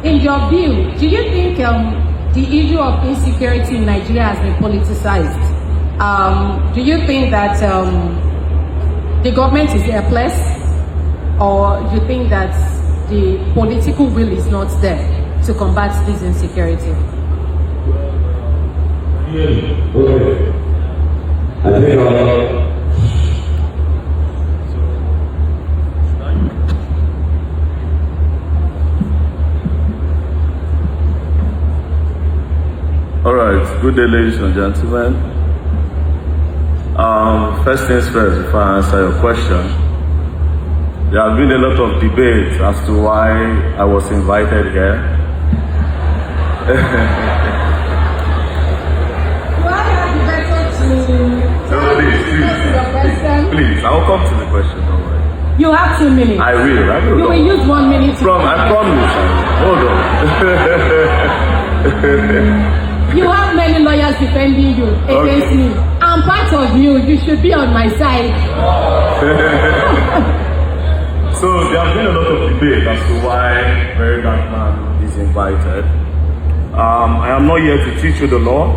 In your view, do you think the issue of insecurity in Nigeria has been politicized? Do you think that the government is helpless, or do you think that the political will is not there to combat this insecurity? Okay. I think all right, good day, ladies and gentlemen. First things first, before I answer your question, there have been a lot of debate as to why I was invited here. Please, I'll come to the question, don't worry. You have 2 minutes. I will. You will use 1 minute. I promise. Hold on. You have many lawyers defending you against me. I'm part of you. You should be on my side. So there have been a lot of debate as to why Darkman is invited. I am not here to teach you the law.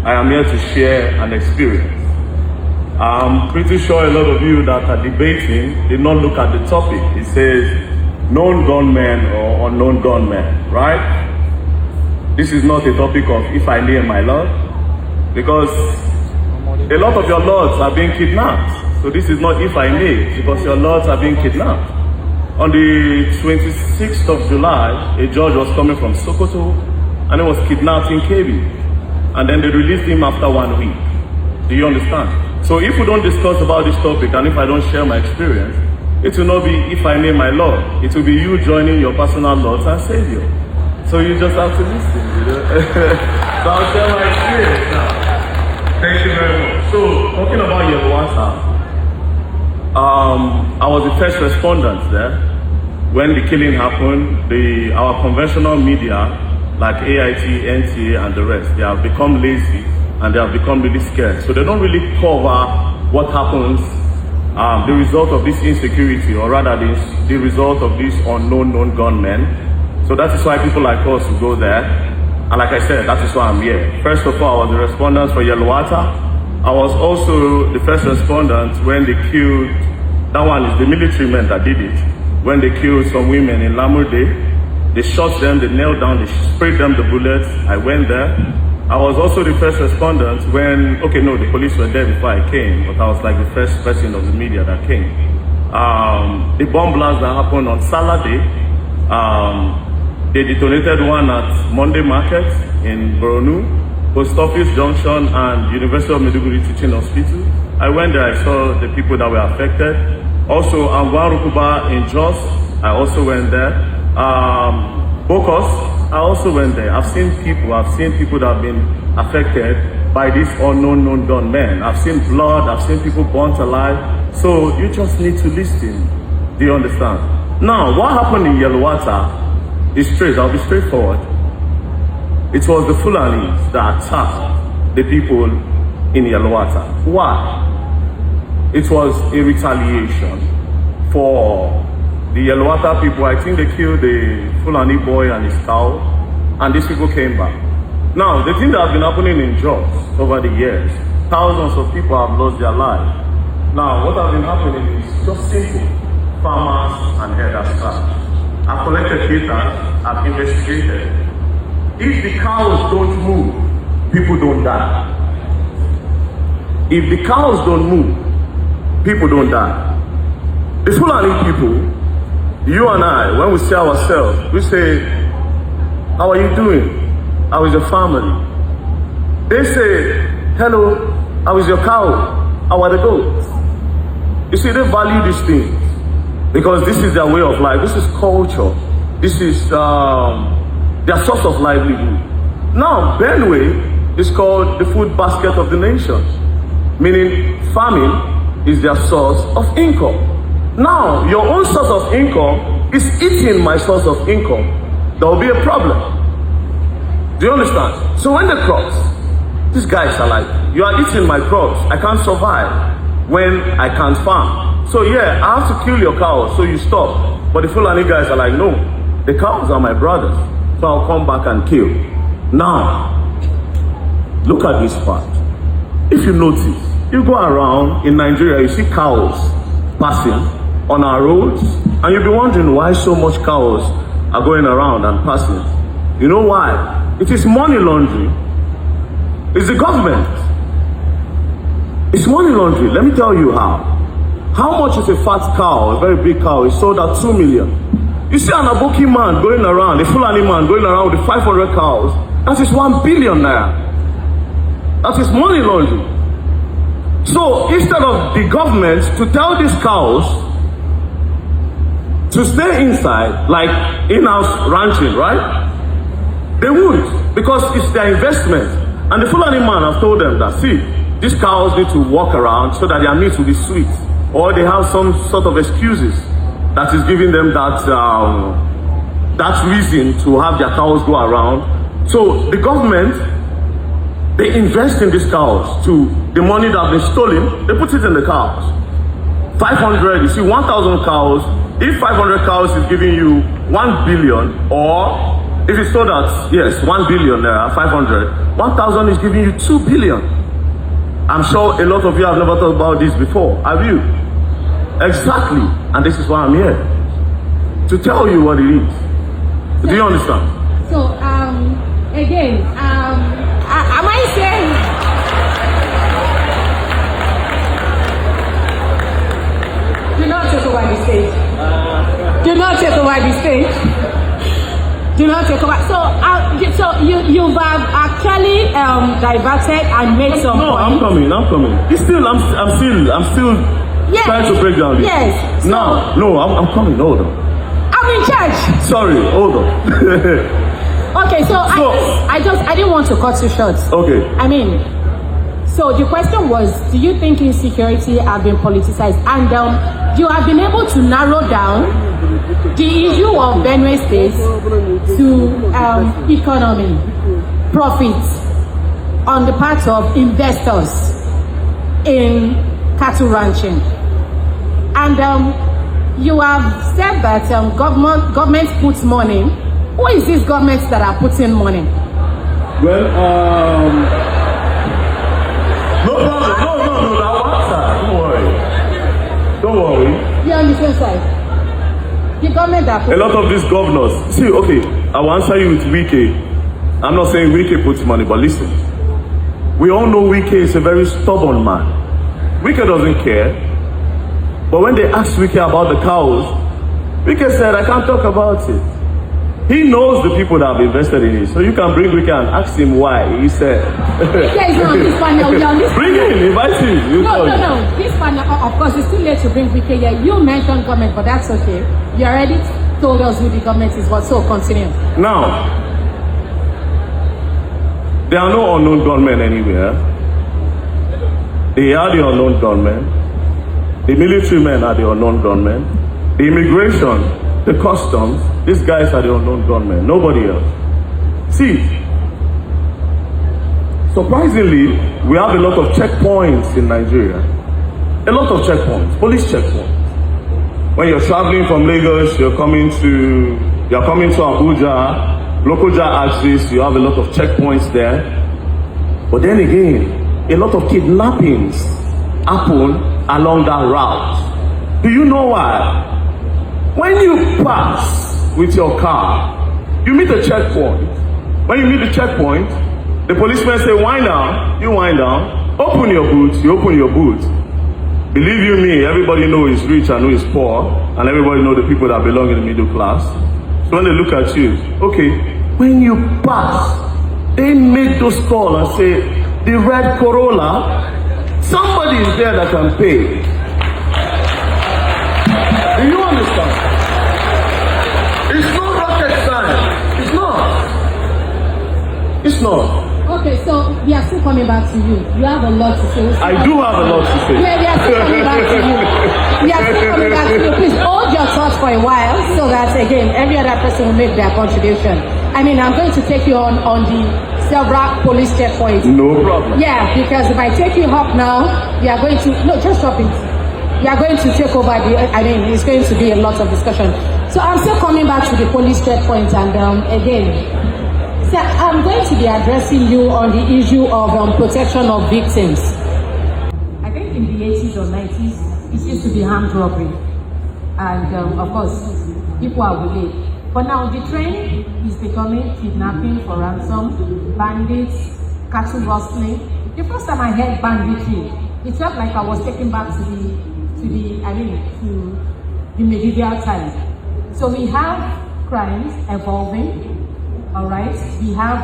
I am here to share an experience. I'm pretty sure a lot of you that are debating did not look at the topic. It says known gunmen or unknown gunmen, right? This is not a topic of if I name my lord, because a lot of your lords are being kidnapped. So this is not if I name, because your lords are being kidnapped. On the 26th of July, a judge was coming from Sokoto and he was kidnapped in KB. And then they released him after 1 week. Do you understand? So if we don't discuss about this topic and if I don't share my experience, it will not be if I name my Lord. It will be you joining your personal Lord and Savior. So you just have to listen, you know. So I'll share my experience now. Thank you very much. So talking about Yelwata, I was the first respondent there. When the killing happened, our conventional media, like AIT, NTA, and the rest, they have become lazy and they have become really scared. So they don't really cover what happens, the result of this insecurity, or rather the result of these known gunmen. So that is why people like us will go there. And like I said, that is why I'm here. First of all, I was the respondent for Yelwata. I was also the first respondent when they killed, that one is the military men that did it, when they killed some women in Lamurde. They shot them, they knelt down, they sprayed them the bullets. I went there. I was also the first respondent when, the police were there before I came, but I was like the first person of the media that came. The bomb blast that happened on Saturday, they detonated one at Monday Market in Boronu, Post Office Junction, and University of Maiduguri Teaching Hospital. I went there, I saw the people that were affected. Also, Angwan Rukuba in Jos, I also went there. Bokos, I also went there. I've seen people that have been affected by these unknown gunmen. I've seen blood, I've seen people burnt alive. So you just need to listen. Do you understand? Now, what happened in Yelwata is straight. I'll be straightforward. It was the Fulanis that attacked the people in Yelwata. Why? It was a retaliation for the Yelwata people. I think they killed the Fulani boy and his cow, and these people came back. Now, the thing that has been happening in Jos over the years, thousands of people have lost their lives. Now, what has been happening is just simple. Farmers and herders. I've collected data, I've investigated. If the cows don't move, people don't die. If the cows don't move, people don't die. The Fulani people, you and I, when we see ourselves, we say, how are you doing? How is your family? They say, hello, how is your cow? How are the goats? You see, they value these things because this is their way of life. This is culture. This is their source of livelihood. Now, Benue is called the food basket of the nation, meaning farming is their source of income. Now, your own source of income is eating my source of income. There will be a problem. Do you understand? So when the crops, these guys are like, you are eating my crops. I can't survive when I can't farm. So yeah, I have to kill your cows, so you stop. But the Fulani guys are like, no, The cows are my brothers, so I'll come back and kill. Now, look at this part. If you notice, you go around in Nigeria, you see cows passing on our roads, and you'll be wondering why so much cows are going around and passing. You know why? It is money laundering. It's the government. It's money laundering. Let me tell you how. How much is a fat cow, a very big cow, is sold at 2 million. You see an Aboki man going around, a Fulani man going around with 500 cows, that is 1 billion naira. That is money laundering. So instead of the government to tell these cows to stay inside, like in-house ranching, right? They would, because it's their investment. And the Fulani man has told them that, see, these cows need to walk around so that their meat will be sweet. Or they have some sort of excuses that is giving them that reason to have their cows go around. So the government, they invest in these cows to the money that has been stolen, they put it in the cows. 500, you see 1,000 cows, if 500 cows is giving you 1 billion, or if it's sold at, yes, 1 billion, 500, 1,000 is giving you 2 billion. I'm sure a lot of you have never thought about this before, have you? Exactly, and this is why I'm here, to tell you what it is. Do you understand? So, again, am I saying? Do not take over the stage. Do not take over the stage. Do not take over. So you've actually diverted and made some. No, point. I'm coming. It's still, I'm still yes. trying to break down this. Yes. So, I'm coming. Hold on. I'm in charge. Sorry, hold on. Okay, so I didn't want to cut you short. Okay. I mean, so the question was, do you think insecurity has been politicized? And you have been able to narrow down the issue of Benue State to economy, profits on the part of investors in cattle ranching. And you have said that government puts money. Who is these governments that are putting money? Well, no problem. No, that one side. Don't worry. You're on the same side. The government that a lot of these governors. See, okay, I will answer you with Wike. I'm not saying Wike puts money, but listen. We all know Wike is a very stubborn man. Wike doesn't care. But when they asked Wike about the cows, Wike said, I can't talk about it. He knows the people that have invested in it. So you can bring Wike and ask him why. He said. Wike is not on this panel. We are on this bring him, invite him. No. This panel, of course, it's too late to bring Wike here. You mentioned government, but that's okay. You already told us who the government is, but so continue. Now, there are no unknown gunmen anywhere. They are the unknown gunmen. The military men are the unknown gunmen. The immigration, the customs, these guys are the unknown gunmen, nobody else. See, surprisingly, we have a lot of checkpoints in Nigeria. A lot of checkpoints, police checkpoints. When you're traveling from Lagos, you're coming to Abuja, Lokoja axis, you have a lot of checkpoints there. But then again, a lot of kidnappings happen along that route. Do you know why? When you pass with your car, you meet a checkpoint. When you meet the checkpoint, the policemen say, wind down, you wind down, open your boot, you open your boot. Believe you me, everybody knows who's rich and who is poor, and everybody knows the people that belong in the middle class. So when they look at you, okay, when you pass, they make those calls and say, the red Corolla, somebody is there that can pay. Do you understand? It's not rocket science. It's not. It's not. Okay, so we are still coming back to you. You have a lot to say. I do have a lot to say. Yeah, we are still coming back to you. We are still coming back to you. Please hold your thoughts for a while so that, again, every other person will make their contribution. I mean, I'm going to take you on the several police checkpoints. No problem. Yeah, because if I take you up now, we are going to... No, just stop it. we are going to take over it's going to be a lot of discussion. So I'm still coming back to the police checkpoint, and again, so I'm going to be addressing you on the issue of protection of victims. I think in the 80s or 90s, it used to be armed robbery, and of course, people are with it. But now the trend is becoming kidnapping for ransom, bandits, cattle rustling. The first time I heard banditry, it felt like I was taken back to the medieval times. So we have crimes evolving, all right? We have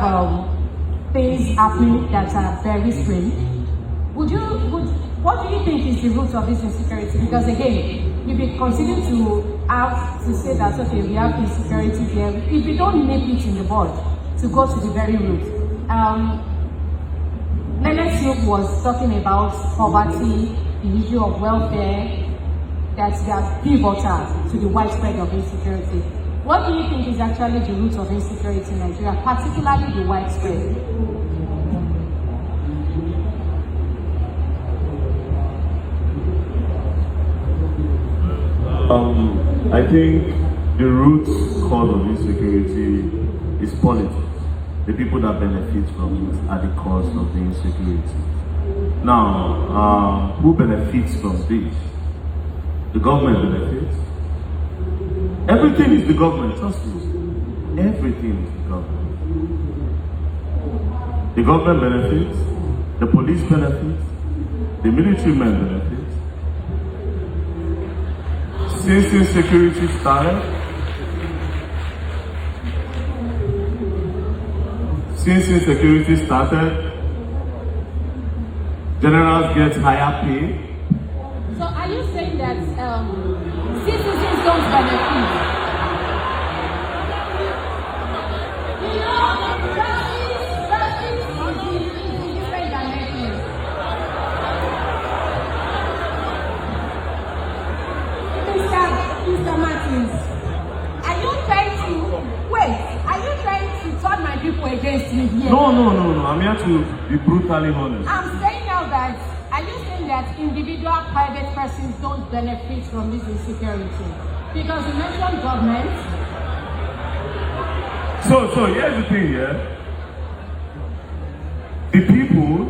things happening that are very strange. What do you think is the root of this insecurity? Because again, if we continue to have to say that, okay, we have insecurity here, if we don't nip it in the bud to go to the very root. Leonard Snoop was talking about poverty, the issue of welfare, that they are pivotal to the widespread of insecurity. What do you think is actually the root of insecurity in Nigeria, particularly the widespread? I think the root cause of insecurity is politics. The people that benefit from it are the cause of the insecurity. Now, who benefits from this? The government benefits. Everything is the government, trust me. Everything is the government. The government benefits, the police benefits, the military men benefits. Since insecurity started, generals get higher pay. So are you saying that citizens don't benefit? Mr. Martins, are you trying to turn my people against me here? No. I'm here to be brutally honest. I'm saying now that, are you saying that individual private persons don't benefit from this insecurity? Because you mentioned government. So here's the thing, yeah? The people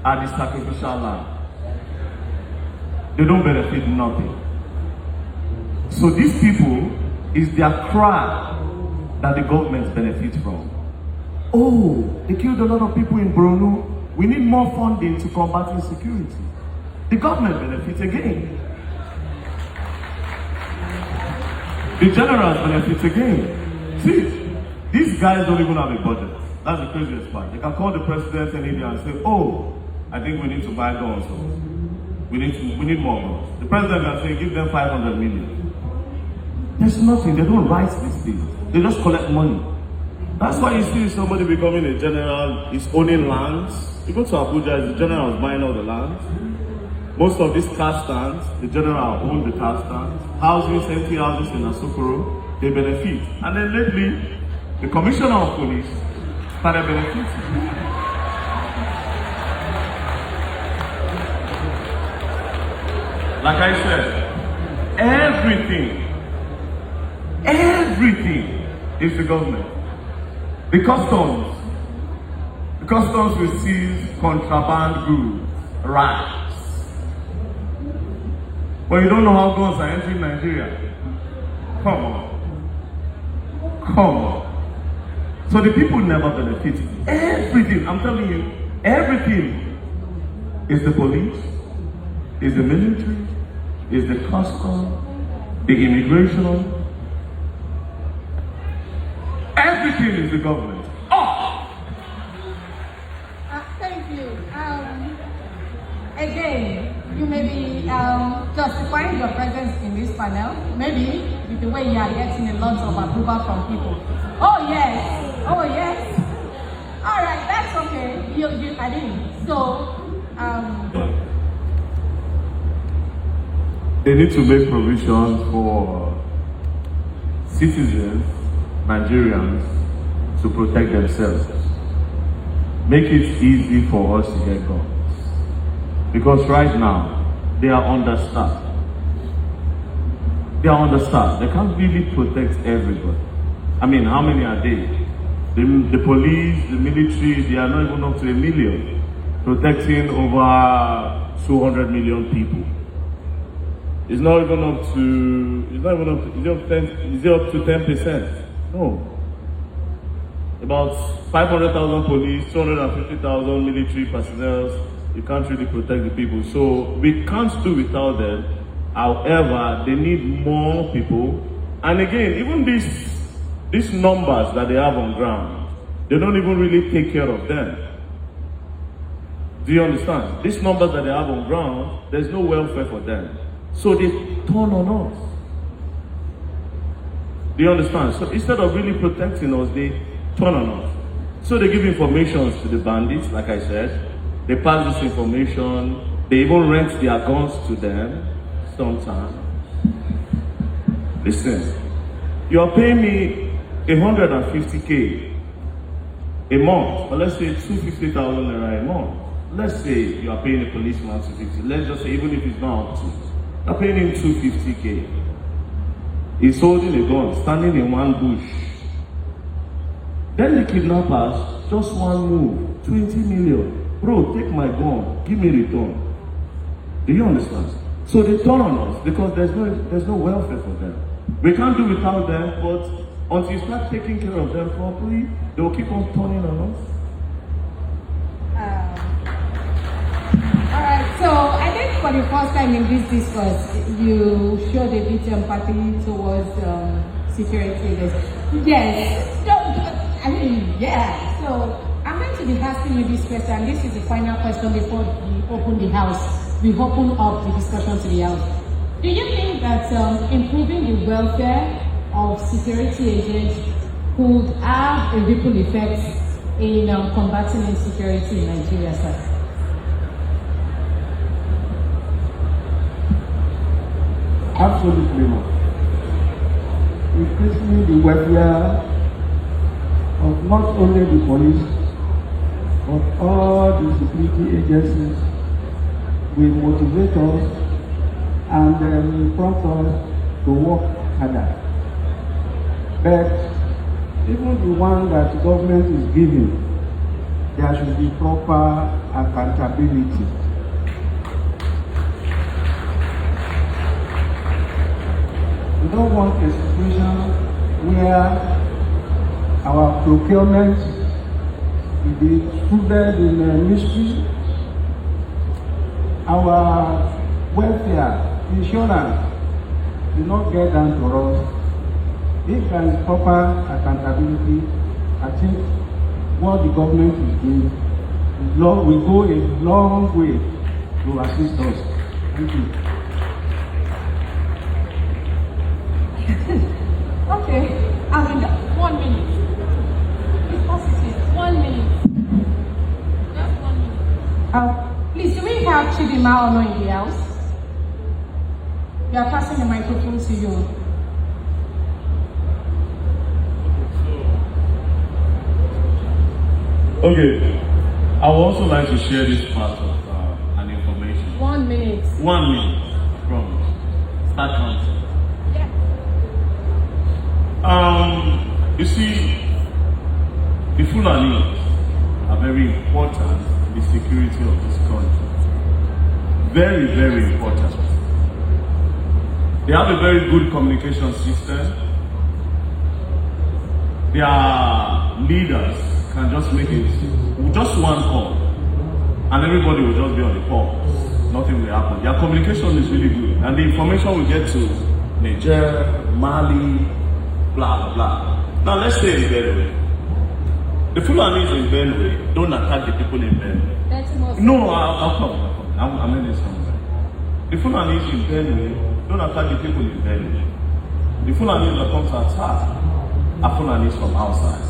are the sacrificial lamb. They don't benefit nothing. So these people, is their cry that the government benefits from. Oh, they killed a lot of people in Borno. We need more funding to combat insecurity. The government benefits again. The generals benefit again. See, these guys don't even have a budget. That's the craziest part. They can call the president any day and say, oh, I think we need to buy guns. We need more guns. The president can say, give them 500 million. There's nothing. They don't write these things. They just collect money. That's why you see somebody becoming a general, is owning lands. You go to Abuja, the general is buying all the lands. Most of these car stands, the general owns the car stands. Houses, empty houses in Asokoro, they benefit. And then lately, the commissioner of police started benefiting. Like I said, everything is the government. The customs will seize contraband goods, rights. But you don't know how guns are entering Nigeria. Come on. So the people never benefit. Everything, I'm telling you, everything is the police, is the military, is the custom, the immigration. Everything is the government. Oh! Thank you. Again, you may be justifying your presence in this panel. Maybe with the way you are getting a lot of approval from people. Oh yes. All right, that's okay. I didn't. So, they need to make provisions for citizens, Nigerians, to protect themselves. Make it easy for us to get guns. Because right now, They are understaffed. They are understaffed. They can't really protect everybody. I mean, how many are they? The police, the military, they are not even up to 1 million, protecting over 200 million people. It's not even up to, is it up to 10%? No. About 500,000 police, 250,000 military personnel. You can't really protect the people. So we can't do without them. However, they need more people. And again, even these numbers that they have on ground, they don't even really take care of them. Do you understand? These numbers that they have on ground, there's no welfare for them. So they turn on us. Do you understand? So instead of really protecting us, they turn on us. So they give information to the bandits, like I said. They pass this information. They even rent their guns to them sometimes. Listen, you are paying me 150K a month, or let's say 250,000 naira a month. Let's say you are paying a policeman 250. Let's just say even if it's not up to, you're paying him 250K. He's holding a gun, standing in one bush. Then the kidnappers, just one move, 20 million. Bro, take my gun, give me return. Do you understand? So they turn on us because there's no welfare for them. We can't do without them, but until you start taking care of them properly, they'll keep on turning on us. Alright, so I think for the first time in this discourse, you showed a bit empathy towards security agents. Yes, yeah. So I'm going to be asking you this question. This is the final question before we open the house. We open up the discussion to the house. Do you think that improving the welfare of security agents could have a ripple effect in combating insecurity in Nigeria, sir? Absolutely not. Increasing the welfare of not only the police, but all the security agencies will motivate us and prompt us to work harder. But even the one that the government is giving, there should be proper accountability. We don't want a situation where our procurement will be rooted in mystery, our welfare, insurance will not get down to us. If there is proper accountability, I think what the government is doing will go a long way to assist us. Thank you. Okay, I mean, 1 minute. It's positive. 1 minute. Just 1 minute. Please, do we have Chidima Ono in the house? We are passing the microphone to you. Okay, I would also like to share this part of an information. 1 minute. 1 minute, promise. Start counting. You see, the Fulanis are very important in the security of this country. Very, very important. They have a very good communication system. Their leaders can just make it just one call, and everybody will just be on the call. Nothing will happen. Their communication is really good, and the information will get to Niger, Mali, blah, blah, blah. Now let's stay in Benue. The Fulanis in Benue don't attack the people in Benue. No, I'll come. I'm in this somewhere. The Fulanis in Benue don't attack the people in Benue. The Fulanis that come to attack are Fulanis from outside.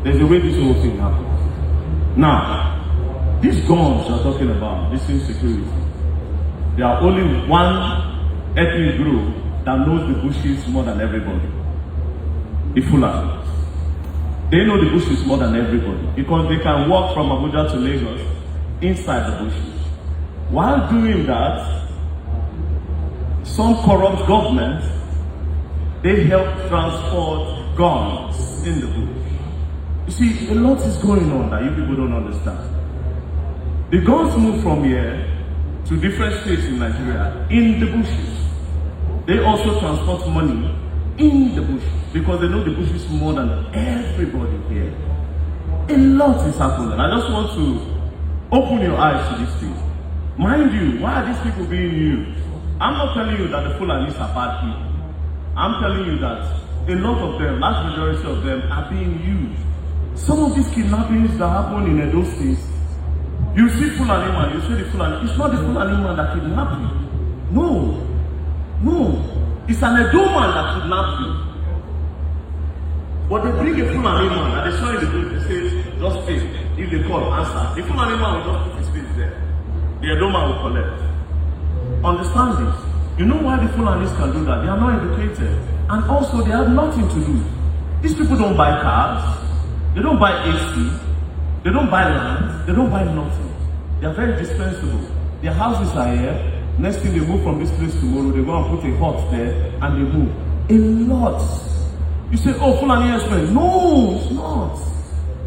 There's a way this whole thing happens. Now, these guns you're talking about, this insecurity, there are only one ethnic group that knows the bushes more than everybody. The Fulanis. They know the bushes more than everybody because they can walk from Abuja to Lagos inside the bushes. While doing that, some corrupt governments, they help transport guns in the bush. You see, a lot is going on that you people don't understand. The guns move from here to different states in Nigeria in the bushes. They also transport money in the bushes because they know the bushes more than everybody here. A lot is happening. I just want to open your eyes to this thing. Mind you, why are these people being used? I'm not telling you that the Fulanis are bad people. I'm telling you that a lot of them, large majority of them, are being used. Some of these kidnappings that happen in Edo State, you see Fulani man, you see the Fulani. It's not the Fulani man that kidnapped you. No. It's an Edo man that kidnapped you. But they bring a Fulani man and they show in the group, they say, just stay. If they call, answer. The Fulani man will just put his face there. The Edo man will collect. Understand this. You know why the Fulanis can do that? They are not educated. And also, they have nothing to do. These people don't buy cars. They don't buy AC. They don't buy land. They don't buy nothing. They are very dispensable. Their houses are here. Next thing they move from this place tomorrow, they go and put a hut there and they move. A lot. You say, oh, Fulani expense. No, it's not.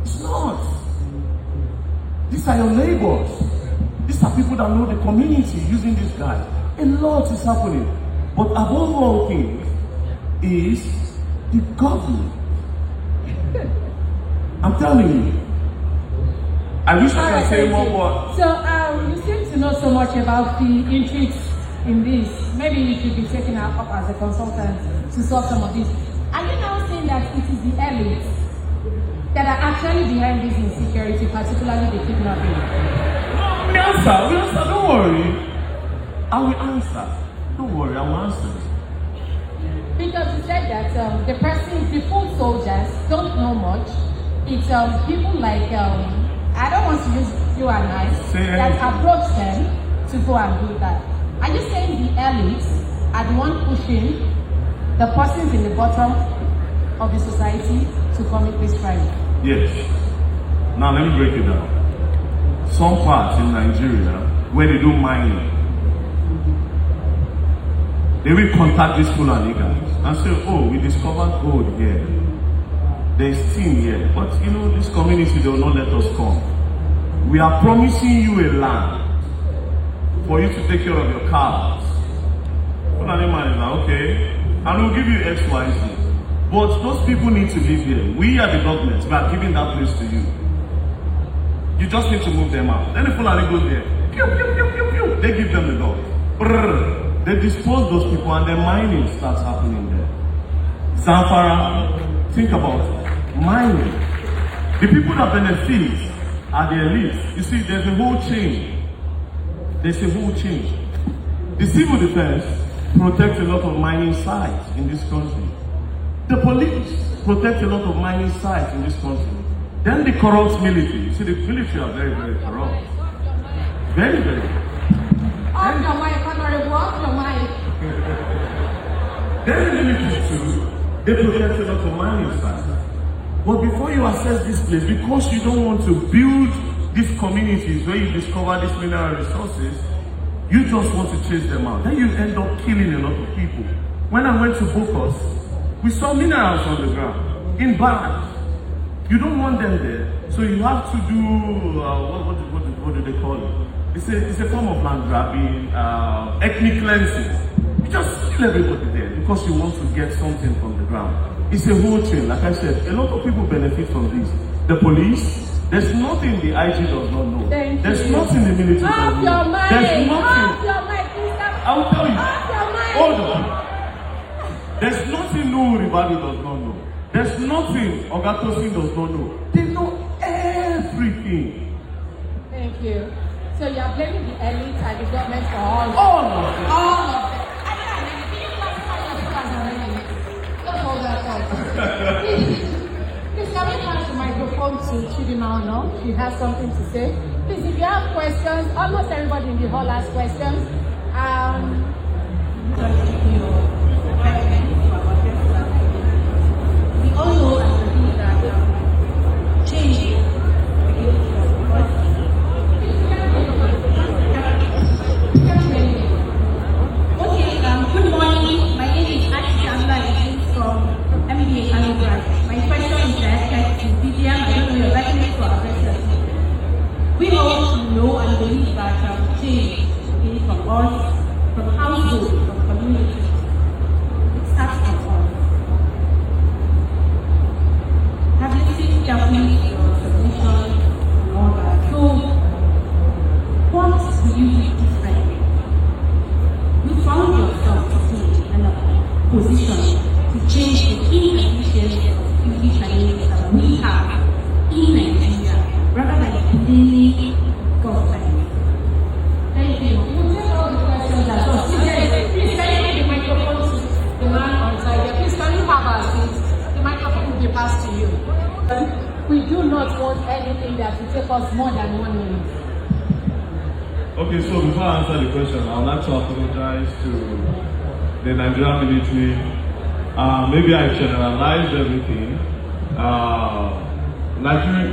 It's not. These are your neighbors. These are people that know the community using this guy. A lot is happening. But above all things is the government. I'm telling you. I wish I could say more words. So you seem to know so much about the intrigues in this. Maybe you should be taken up as a consultant to solve some of this. Are you now saying that it is the elites that are actually behind this insecurity, particularly the kidnapping? No, we answer, don't worry. I will answer. Don't worry, I will answer. Because you said that the foot soldiers don't know much. It's people like, I don't want to use you and I, that approach them to go and do that. Are you saying the elites are the one pushing the persons in the bottom of the society to commit this crime? Yes. Now let me break it down. Some parts in Nigeria where they do mining, they will contact these Fulani guys and say, oh, we discovered gold here. There's tin here. But you know, this community, they will not let us come. We are promising you a land for you to take care of your cows. Fulani man is like, okay, and we'll give you X, Y, Z. But those people need to live here. We are the government. We are giving that place to you. You just need to move them out. Then the Fulani goes there. Pew, pew, pew, pew, pew. They give them the dog. Brrr. They dispose those people and the mining starts happening there. Zamfara, think about it. Mining. The people that benefit are the elites. You see, there's a whole chain. There's a whole chain. The civil defense protects a lot of mining sites in this country. The police protect a lot of mining sites in this country. Then the corrupt military. You see, the military are very, very corrupt. Very, very. Off your mic, Honorable, off your mic. Then the military too, they protect a lot of mining sites. But before you assess this place, because you don't want to build these communities where you discover these mineral resources, you just want to chase them out. Then you end up killing a lot of people. When I went to Bokos, we saw minerals on the ground, in bags. You don't want them there. So you have to do, what do they call it? It's a form of land grabbing, ethnic cleansing. You just kill everybody there because you want to get something from the ground. It's a whole chain. Like I said, a lot of people benefit from this. The police, there's nothing the IG does not know. There's nothing the military does not know. There's nothing. I will tell you. Hold on. There's nothing no Ribadi does not know. There's nothing Ogatosin does not know. They know everything. Thank you. So you are blaming the elite and the government for all of it. All of them. Don't hold that up. Please, can we pass the microphone to Chidima? No? She has something to say. Please, if you have questions, almost everybody in the hall has questions. We all know as a people that change okay, change, okay, from us, from households, from communities. It starts from us. Have listened carefully to your submission and all that. So, what will you do differently? You found yourself today in a position to change the inefficiency of security challenges that we have in Nigeria, rather than blaming government. Thank you. We'll take all the questions as well. Please can you give the microphone to the man on side here? Please can you have our seats? The microphone will be passed to you. We do not want anything that will take us more than 1 minute. Okay, so before I answer the question, I would like to apologize to the Nigerian military. Maybe I generalized everything. Nigeria,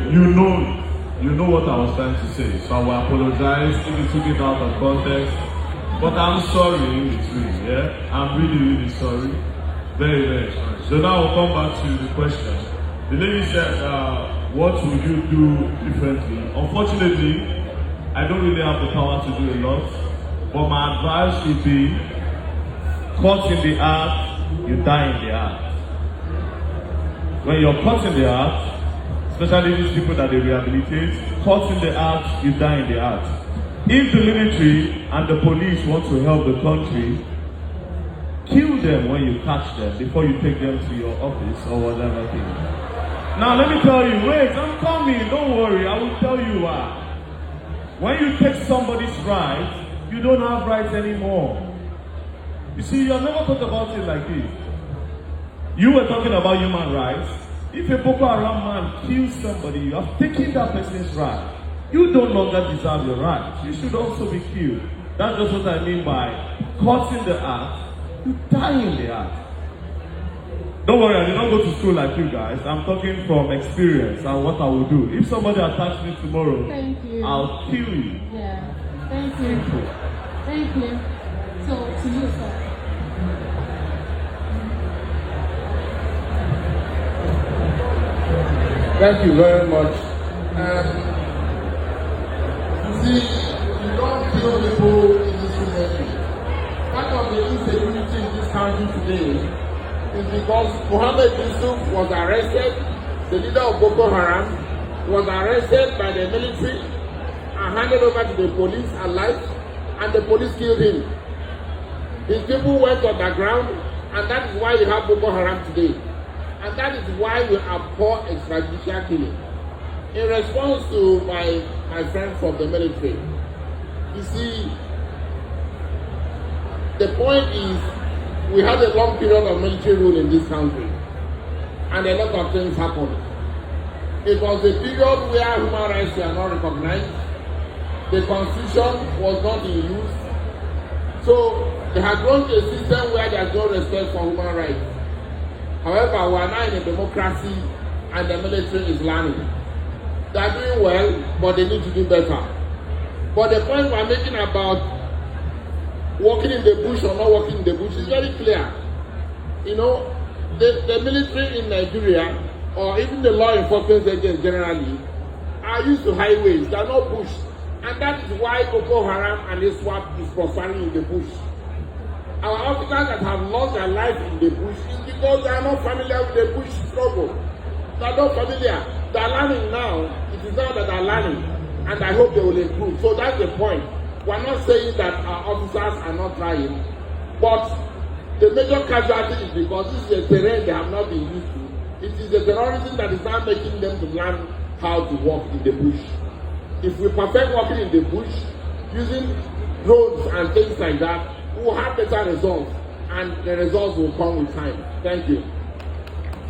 you know what I was trying to say, so I will apologize if you took it out of context. But I'm sorry in between, yeah? I'm really sorry. Very, very sorry. So now we'll come back to the question. The lady said, what would you do differently? Unfortunately, I don't really have the power to do a lot, but my advice would be, caught in the act, you die in the act. When you're caught in the act, especially these people that they rehabilitate, caught in the act, you die in the act. If the military and the police want to help the country, kill them when you catch them before you take them to your office or whatever thing. Now let me tell you, wait, I'm coming, don't worry, I will tell you why. When you take somebody's right, you don't have rights anymore. You see, you have never thought about it like this. You were talking about human rights. If a Boko Haram man kills somebody, you have taken that person's right. You no longer deserve your rights. You should also be killed. That's just what I mean by caught in the act, you die in the act. Don't worry, I did not go to school like you guys. I'm talking from experience and what I will do. If somebody attacks me tomorrow, Thank you. I'll kill you. Yeah. Thank you. Thank you. So, to you, sir. Thank you very much. You see, you don't kill people in this country. Part of the insecurity in this country today is because Mohammed Yusuf was arrested, the leader of Boko Haram, was arrested by the military and handed over to the police alive, and the police killed him. His people went underground, and that is why you have Boko Haram today. And that is why we abhor extrajudicial killing. In response to my friend from the military, you see, the point is, we had a long period of military rule in this country, and a lot of things happened. It was a period where human rights were not recognized, the constitution was not in use, so they had grown to a system where there is no respect for human rights. However, we are now in a democracy and the military is learning. They are doing well, but they need to do better. But the point we are making about working in the bush or not working in the bush is very clear. You know, the military in Nigeria, or even the law enforcement agents generally, are used to highways, they are not bush. And that is why Boko Haram and ISWAP is profiling in the bush. Our officers that have lost their life in the bush is because they are not familiar with the bush struggle. They are not familiar. They are learning now. It is now that they are learning. And I hope they will improve. So that's the point. We are not saying that our officers are not trying. But the major casualty is because this is a terrain they have not been used to. It is the terrorism that is now making them to learn how to walk in the bush. If we perfect walking in the bush, using drones and things like that, we will have better results, and the results will come with time. Thank you.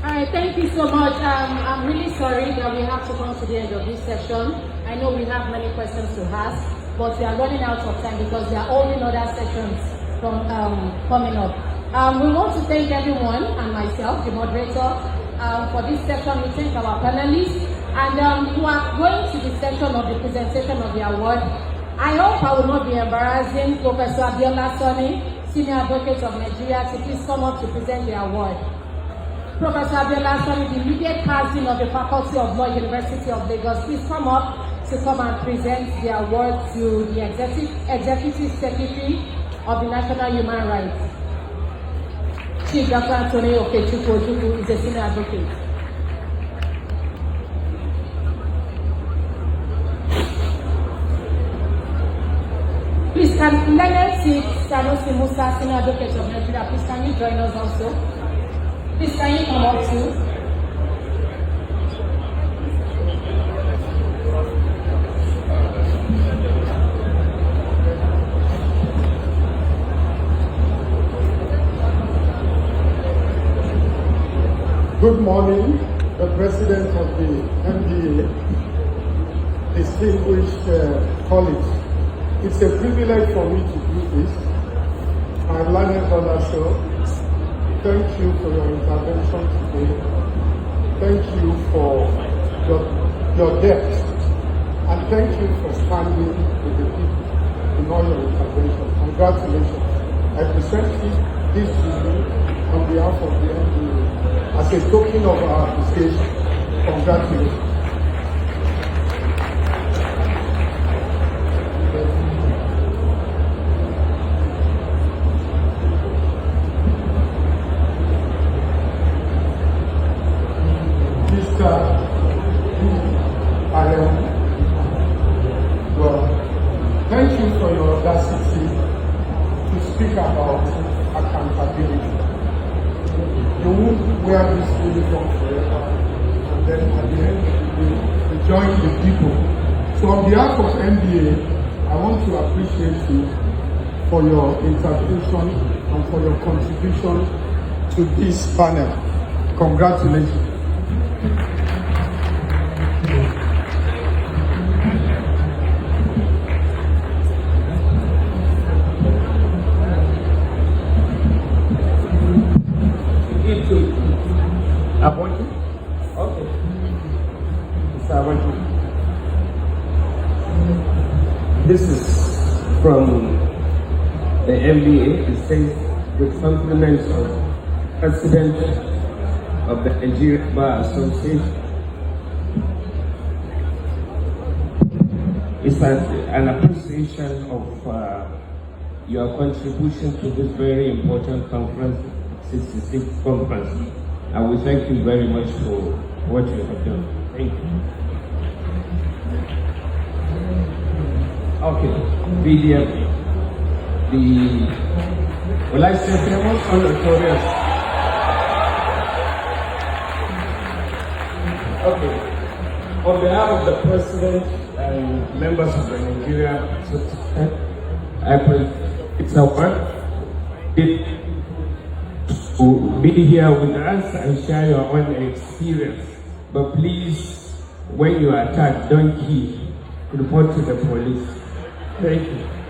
All right, thank you so much. I'm really sorry that we have to come to the end of this session. I know we have many questions to ask, but we are running out of time because there are only other sessions from coming up. We want to thank everyone and myself, the moderator, for this session. We thank our panelists, and we are going to the session of the presentation of the award. I hope I will not be embarrassing Professor Abiola Soni, Senior Advocate of Nigeria, to please come up to present the award. Professor Abiola Soni, the immediate cousin of the Faculty of Law, University of Lagos, please come up to come and present the award to the Executive Secretary of the National Human Rights. Chief Dr. Anthony Okechukwu is a senior advocate. Please, can Leonard Sik Sanusi Musa, senior advocate of Nigeria, please can you join us also? Please can you come up too? Good morning, the President of the MDA, distinguished colleagues. It's a privilege for me to do this. My learned brother, sir, thank you for your intervention today. Thank you for your depth. And thank you for standing with the people in all your intervention. Congratulations. I present this to you on behalf of the MDA. As a token of our appreciation, congratulations. Mr. Allen, well, thank you for your audacity to speak about accountability. You won't wear this uniform forever, and then at the end of the day, you join the people. So on behalf of MBA, I want to appreciate you for your intervention and for your contribution to this panel. Congratulations. Appointed? Okay. Mr. Appointed. This is from the MBA. It says with compliments of President of the Nigeria Bar Association. It's an appreciation of your contribution to this very important conference, 66th conference. I will thank you very much for what you have done. Thank you. Okay, VDM. Will I say famous or notorious? Okay. On behalf of the President and members of the Nigeria Association, it's our work to be here with us and share your own experience. But please, when you are attacked, don't kill. Report to the police. Thank you.